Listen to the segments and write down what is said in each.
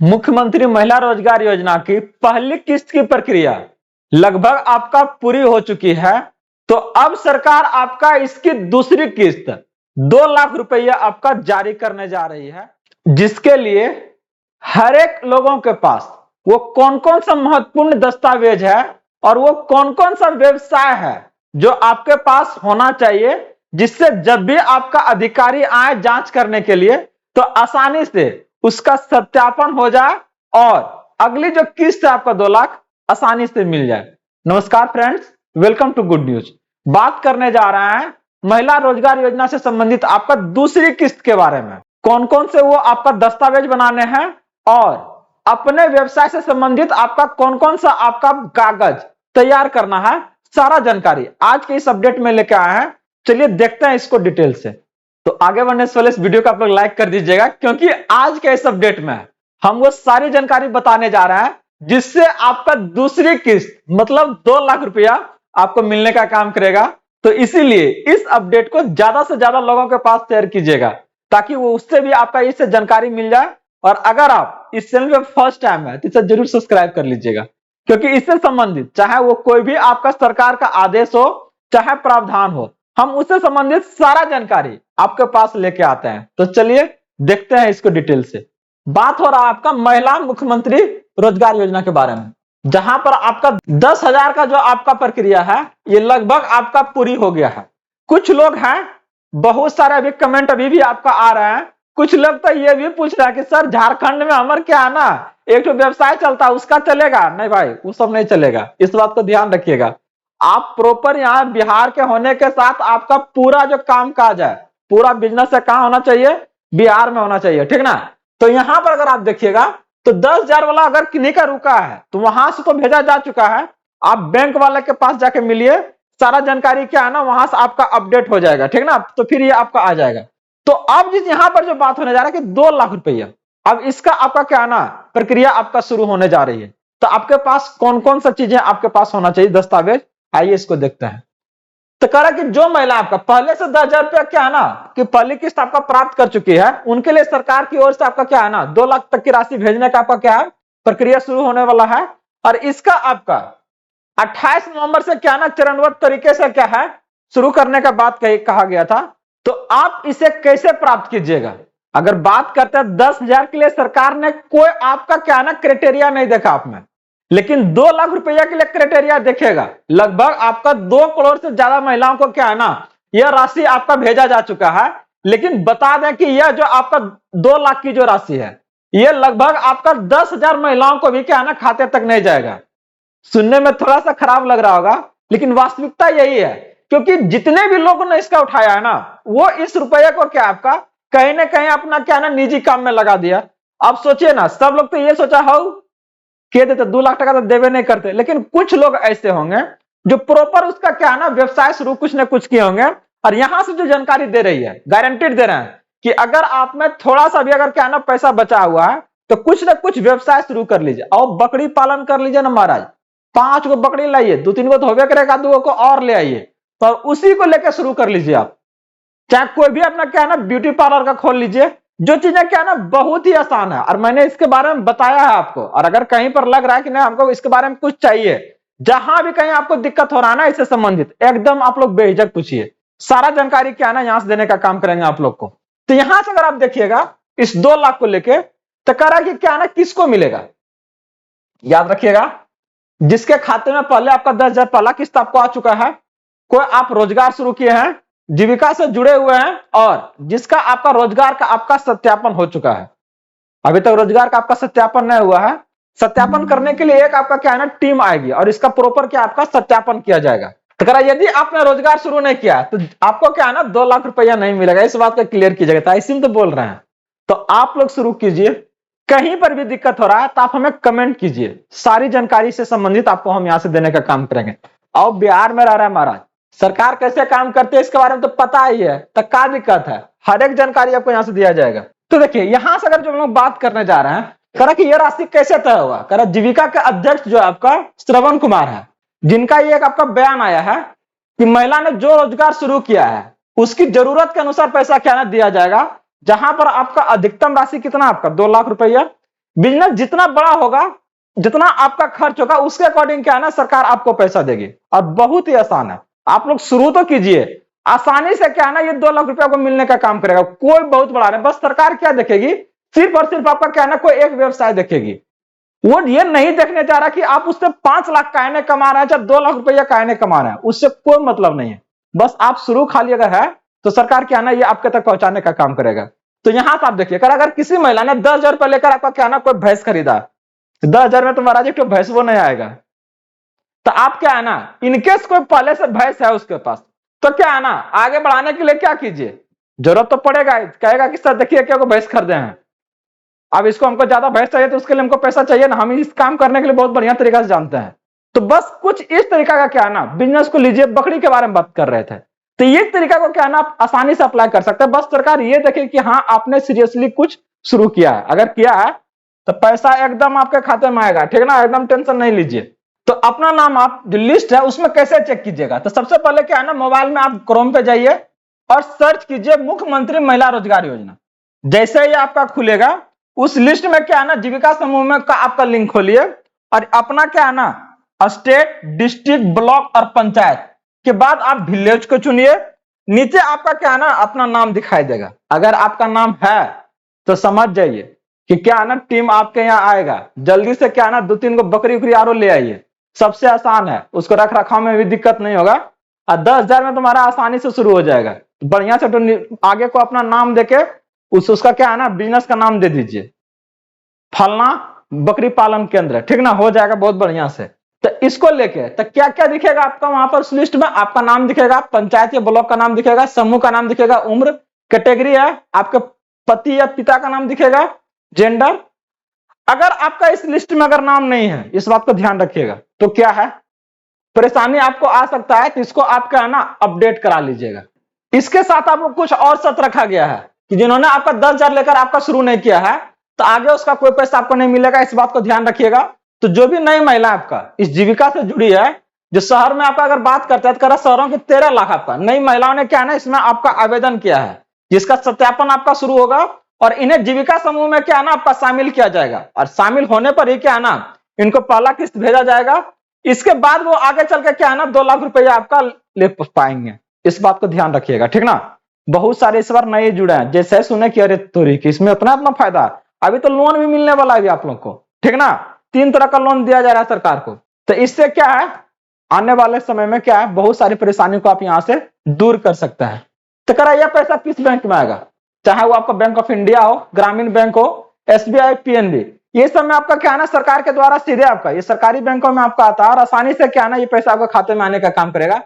मुख्यमंत्री महिला रोजगार योजना की पहली किस्त की प्रक्रिया लगभग आपका पूरी हो चुकी है। तो अब सरकार आपका इसकी दूसरी किस्त 2 लाख रुपया आपका जारी करने जा रही है, जिसके लिए हर एक लोगों के पास वो कौन कौन सा महत्वपूर्ण दस्तावेज है और वो कौन कौन सा व्यवसाय है जो आपके पास होना चाहिए, जिससे जब भी आपका अधिकारी आए जांच करने के लिए तो आसानी से उसका सत्यापन हो जाए और अगली जो किस्त है आपका 2 लाख आसानी से मिल जाए। नमस्कार friends, welcome to good news. बात करने जा रहे हैं महिला रोजगार योजना से संबंधित आपका दूसरी किस्त के बारे में। कौन कौन से वो आपका दस्तावेज बनाने हैं और अपने व्यवसाय से संबंधित आपका कौन कौन सा आपका कागज तैयार करना है, सारा जानकारी आज के इस अपडेट में लेकर आए हैं। चलिए देखते हैं इसको डिटेल से। तो आगे बढ़ने से पहले इस वीडियो को आप लोग लाइक कर दीजिएगा, क्योंकि आज के इस अपडेट में हम वो सारी जानकारी बताने जा रहे हैं जिससे आपका दूसरी किस्त मतलब 2 लाख रुपया आपको मिलने का काम करेगा। तो इसीलिए इस अपडेट को ज्यादा से ज्यादा लोगों के पास शेयर कीजिएगा ताकि वो उससे भी आपका इससे जानकारी मिल जाए। और अगर आप इस चैनल पे फर्स्ट टाइम है तो इसे जरूर सब्सक्राइब कर लीजिएगा, क्योंकि इससे संबंधित चाहे वो कोई भी आपका सरकार का आदेश हो चाहे प्रावधान हो, हम उससे संबंधित सारा जानकारी आपके पास लेके आते हैं। तो चलिए देखते हैं इसको डिटेल से। बात हो रहा है आपका महिला मुख्यमंत्री रोजगार योजना के बारे में, जहां पर आपका 10,000 का जो आपका प्रक्रिया है ये लगभग आपका पूरी हो गया है। कुछ लोग हैं, बहुत सारे अभी कमेंट अभी भी आपका आ रहे हैं, कुछ लोग तो ये भी पूछ रहे हैं कि सर झारखंड में हमारे क्या है ना एक तो व्यवसाय चलता है उसका चलेगा? नहीं भाई, वो सब नहीं चलेगा, इस बात को ध्यान रखिएगा। आप प्रॉपर यहाँ बिहार के होने के साथ आपका पूरा जो काम काज है, पूरा बिजनेस है, कहाँ होना चाहिए? बिहार में होना चाहिए, ठीक ना। तो यहाँ पर अगर आप देखिएगा तो 10,000 वाला अगर किन्हीं का रुका है तो वहां से तो भेजा जा चुका है। आप बैंक वाले के पास जाके मिलिए, सारा जानकारी क्या है ना वहां से आपका अपडेट हो जाएगा, ठीक ना। तो फिर ये आपका आ जाएगा। तो अब जिस यहाँ पर जो बात होने जा रहा है कि 2 लाख रुपया, अब इसका आपका क्या है ना प्रक्रिया आपका शुरू होने जा रही है। तो आपके पास कौन कौन सा चीजें आपके पास होना चाहिए दस्तावेज, आइए इसको देखते हैं। तो कह रहा कि जो महिला आपका पहले से 10,000 रुपया क्या है ना कि पहली किस्त आपका प्राप्त कर चुकी है, उनके लिए सरकार की ओर से आपका क्या है ना 2 लाख तक की राशि भेजने का आपका क्या है प्रक्रिया शुरू होने वाला है। और इसका आपका 28 नवंबर से क्या है ना चरणबद्ध तरीके से क्या है शुरू करने का बात कहा गया था। तो आप इसे कैसे प्राप्त कीजिएगा? अगर बात करते हैं 10,000 के लिए सरकार ने कोई आपका क्या है ना क्राइटेरिया नहीं देखा आप में, लेकिन 2 लाख रुपया के लिए क्राइटेरिया देखेगा। लगभग आपका 2 करोड़ से ज्यादा महिलाओं को क्या है ना यह राशि आपका भेजा जा चुका है। लेकिन बता दें कि यह जो आपका 2 लाख की जो राशि है यह लगभग आपका 10,000 महिलाओं को भी क्या है ना खाते तक नहीं जाएगा। सुनने में थोड़ा सा खराब लग रहा होगा, लेकिन वास्तविकता यही है, क्योंकि जितने भी लोगों ने इसका उठाया है ना वो इस रुपये को क्या आपका कहीं ना कहीं अपना क्या ना निजी काम में लगा दिया। अब सोचिए ना, सब लोग तो ये सोचा हो के देते 2 लाख टका तो देवे नहीं करते, लेकिन कुछ लोग ऐसे होंगे जो प्रॉपर उसका क्या है ना व्यवसाय शुरू कुछ ना कुछ किए होंगे। और यहां से जो जानकारी दे रही है, गारंटीड दे रहे हैं कि अगर आप में थोड़ा सा भी अगर क्या है ना पैसा बचा हुआ है तो कुछ ना कुछ व्यवसाय शुरू कर लीजिए। और बकरी पालन कर लीजिए ना महाराज, 5 गो बकरी लाइए, 2-3 गो तो होबे करेगा, 2 को और ले आइए तो उसी को लेकर शुरू कर लीजिए। आप चाहे कोई भी अपना क्या है ना ब्यूटी पार्लर का खोल लीजिए, जो चीजें क्या है ना बहुत ही आसान है और मैंने इसके बारे में बताया है आपको। और अगर कहीं पर लग रहा है कि नहीं हमको इसके बारे में कुछ चाहिए, जहां भी कहीं आपको दिक्कत हो रहा है ना इससे संबंधित, एकदम आप लोग बेहिचक पूछिए, सारा जानकारी क्या है ना यहां से देने का काम करेंगे आप लोग को। तो यहां से अगर आप देखिएगा इस 2 लाख को लेके तो कह रहा है कि क्या है ना किसको मिलेगा, याद रखिएगा जिसके खाते में पहले आपका 10,000 पहला किस्त आपको आ चुका है, कोई आप रोजगार शुरू किए हैं, जीविका से जुड़े हुए हैं और जिसका आपका रोजगार का आपका सत्यापन हो चुका है। अभी तक रोजगार का आपका सत्यापन नहीं हुआ है, सत्यापन करने के लिए एक आपका क्या है ना टीम आएगी और इसका प्रॉपर क्या आपका सत्यापन किया जाएगा। तो कह रहा यदि आपने रोजगार शुरू नहीं किया तो आपको क्या है ना 2 लाख रुपया नहीं मिलेगा। इस बात को क्लियर कीजिएगा, इसी में तो बोल रहे हैं। तो आप लोग शुरू कीजिए, कहीं पर भी दिक्कत हो रहा है तो आप हमें कमेंट कीजिए, सारी जानकारी से संबंधित आपको हम यहां से देने का काम करेंगे। और बिहार में रह रहा है महाराज, सरकार कैसे काम करती है इसके बारे में तो पता ही है, तो क्या दिक्कत है, हर एक जानकारी आपको यहां से दिया जाएगा। तो देखिए यहां से अगर जो हम लोग बात करने जा रहे हैं, कह कि यह राशि कैसे तय हुआ। कह जीविका के अध्यक्ष जो आपका श्रवण कुमार है, जिनका ये एक आपका बयान आया है कि महिला ने जो रोजगार शुरू किया है उसकी जरूरत के अनुसार पैसा क्या ना दिया जाएगा, जहां पर आपका अधिकतम राशि कितना आपका 2 लाख रुपया। बिजनेस जितना बड़ा होगा, जितना आपका खर्च होगा, उसके अकॉर्डिंग क्या है ना, सरकार आपको पैसा देगी। और बहुत ही आसान है, आप लोग शुरू तो कीजिए, आसानी से क्या है ना, ये 2 लाख रुपया को मिलने का काम करेगा। कोई बहुत बड़ा नहीं, बस सरकार क्या देखेगी, सिर्फ और सिर्फ आपका क्या है ना, कोई एक व्यवसाय देखेगी। वो ये नहीं देखने जा रहा कि आप उससे 5 लाख कायने कमा रहे हैं, चाहे 2 लाख रुपया कायने कमा रहे हैं, उससे कोई मतलब नहीं है। बस आप शुरू खाली अगर है तो सरकार क्या है ना, ये आपके तक पहुंचाने का काम करेगा। तो यहां से आप देखिए, अगर किसी महिला ने 10,000 रुपया लेकर आपका क्या है ना, कोई भैंस खरीदा, 10,000 में तो महाराज एक भैंस वो नहीं आएगा। तो आप क्या है ना, इनकेस कोई पहले से भैंस है उसके पास, तो क्या है ना, आगे बढ़ाने के लिए क्या कीजिए, जरूरत तो पड़ेगा, कहेगा कि सर देखिए क्या को भैंस खरीदे हैं, अब इसको हमको ज्यादा भैंस चाहिए तो उसके लिए हमको पैसा चाहिए ना, हम इस काम करने के लिए बहुत बढ़िया तरीका से जानते हैं। तो बस कुछ इस तरीका का क्या है ना, बिजनेस को लीजिए, बकरी के बारे में बात कर रहे थे, तो ये तरीका को क्या है ना, आप आसानी से अप्लाई कर सकते हैं। बस सरकार ये देखे कि हाँ आपने सीरियसली कुछ शुरू किया है, अगर किया है तो पैसा एकदम आपके खाते में आएगा, ठीक है ना, एकदम टेंशन नहीं लीजिए। तो अपना नाम आप जो लिस्ट है उसमें कैसे चेक कीजिएगा, तो सबसे पहले क्या है ना, मोबाइल में आप क्रोम पे जाइए और सर्च कीजिए मुख्यमंत्री महिला रोजगार योजना। जैसे ही आपका खुलेगा, उस लिस्ट में क्या है ना, जीविका समूह में का आपका लिंक खोलिए और अपना क्या है ना, स्टेट, डिस्ट्रिक्ट, ब्लॉक और पंचायत के बाद आप विलेज को चुनिए। नीचे आपका क्या है ना, अपना नाम दिखाई देगा। अगर आपका नाम है तो समझ जाइए कि क्या है ना, टीम आपके यहाँ आएगा। जल्दी से क्या है ना, 2-3 को बकरी उकरी आरो ले आइए, सबसे आसान है, उसको रख रखाव में भी दिक्कत नहीं होगा और 10,000 में तुम्हारा आसानी से शुरू हो जाएगा। बढ़िया से तो आगे को अपना नाम देके उसका क्या है ना, बिजनेस का नाम दे दीजिए, फलना बकरी पालन केंद्र, ठीक ना, हो जाएगा बहुत बढ़िया से। तो इसको लेके तो क्या क्या दिखेगा आपका वहां पर उस लिस्ट में, आपका नाम दिखेगा, पंचायत या ब्लॉक का नाम दिखेगा, समूह का नाम दिखेगा, उम्र, कैटेगरी है, आपके पति या पिता का नाम दिखेगा, जेंडर। अगर आपका इस लिस्ट में अगर नाम नहीं है, इस बात को ध्यान रखिएगा, तो क्या है, परेशानी आपको आ सकता है, तो इसको आप क्या है ना, अपडेट करा लीजिएगा। इसके साथ आपको कुछ और शर्त रखा गया है कि जिन्होंने आपका 10,000 लेकर आपका शुरू नहीं किया है, तो आगे उसका कोई पैसा आपको नहीं मिलेगा, इस बात को ध्यान रखिएगा। तो जो भी नई महिला आपका इस जीविका से जुड़ी है, जो शहर में आपका अगर बात करते हैं तो शहरों के 13 लाख आपका नई महिलाओं ने क्या है ना, इसमें आपका आवेदन किया है, जिसका सत्यापन आपका शुरू होगा और इन्हें जीविका समूह में क्या है ना, आपका शामिल किया जाएगा। और शामिल होने पर ही क्या है ना, इनको पहला किस्त भेजा जाएगा। इसके बाद वो आगे चल के क्या है ना, 2 लाख रुपया आपका ले पाएंगे, इस बात को ध्यान रखिएगा, ठीक ना। बहुत सारे इस बार नए जुड़े हैं, जैसे सुने कि अरे तोरी की इसमें इतना फायदा, अभी तो लोन भी मिलने वाला है आप लोग को, ठीक ना, 3 तरह का लोन दिया जा रहा है सरकार को। तो इससे क्या है, आने वाले समय में क्या है, बहुत सारी परेशानियों को आप यहां से दूर कर सकते हैं। तो करा यह पैसा किस बैंक में आएगा, चाहे वो आपका बैंक ऑफ इंडिया हो, ग्रामीण बैंक हो, SBI, PNB, ये सब में आपका क्या है ना, सरकार के द्वारा सीधे आपका ये सरकारी बैंकों में आपका आता है और आसानी से क्या है ना, ये पैसा आपके खाते में आने का काम करेगा।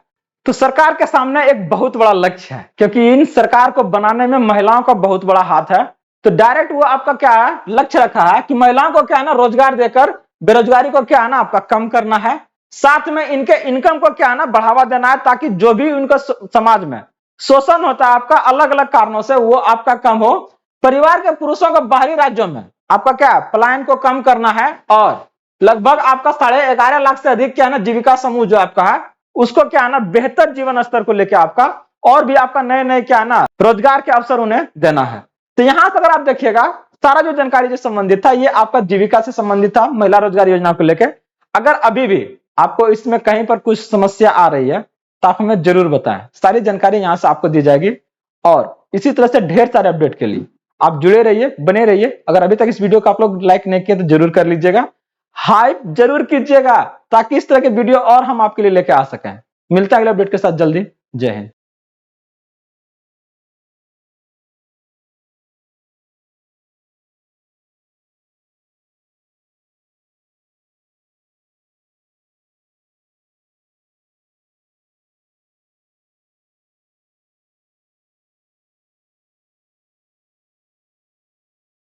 तो सरकार के सामने एक बहुत बड़ा लक्ष्य है, क्योंकि इन सरकार को बनाने में महिलाओं का बहुत बड़ा हाथ है। तो डायरेक्ट वो आपका क्या है, लक्ष्य रखा है कि महिलाओं को क्या है ना, रोजगार देकर बेरोजगारी को क्या है ना, आपका कम करना है, साथ में इनके इनकम को क्या है ना, बढ़ावा देना है, ताकि जो भी उनका समाज में शोषण होता है आपका अलग अलग कारणों से, वो आपका कम हो। परिवार के पुरुषों को बाहरी राज्यों में आपका क्या है, पलायन को कम करना है। और लगभग आपका 11.5 लाख से अधिक क्या है ना, जीविका समूह जो आपका है, उसको क्या है ना, बेहतर जीवन स्तर को लेकर आपका और भी आपका नए नए क्या है ना, रोजगार के अवसर उन्हें देना है। तो यहां से अगर आप देखिएगा, सारा जो जानकारी जो संबंधित था, ये आपका जीविका से संबंधित था, महिला रोजगार योजना को लेकर। अगर अभी भी आपको इसमें कहीं पर कुछ समस्या आ रही है तो आप हमें जरूर बताएं, सारी जानकारी यहां से आपको दी जाएगी। और इसी तरह से ढेर सारे अपडेट के लिए आप जुड़े रहिए, बने रहिए। अगर अभी तक इस वीडियो को आप लोग लाइक नहीं किए तो जरूर कर लीजिएगा, हाइप जरूर कीजिएगा, ताकि इस तरह के वीडियो और हम आपके लिए लेके आ सकें। मिलते हैं अगले अपडेट के साथ जल्दी। जय हिंद।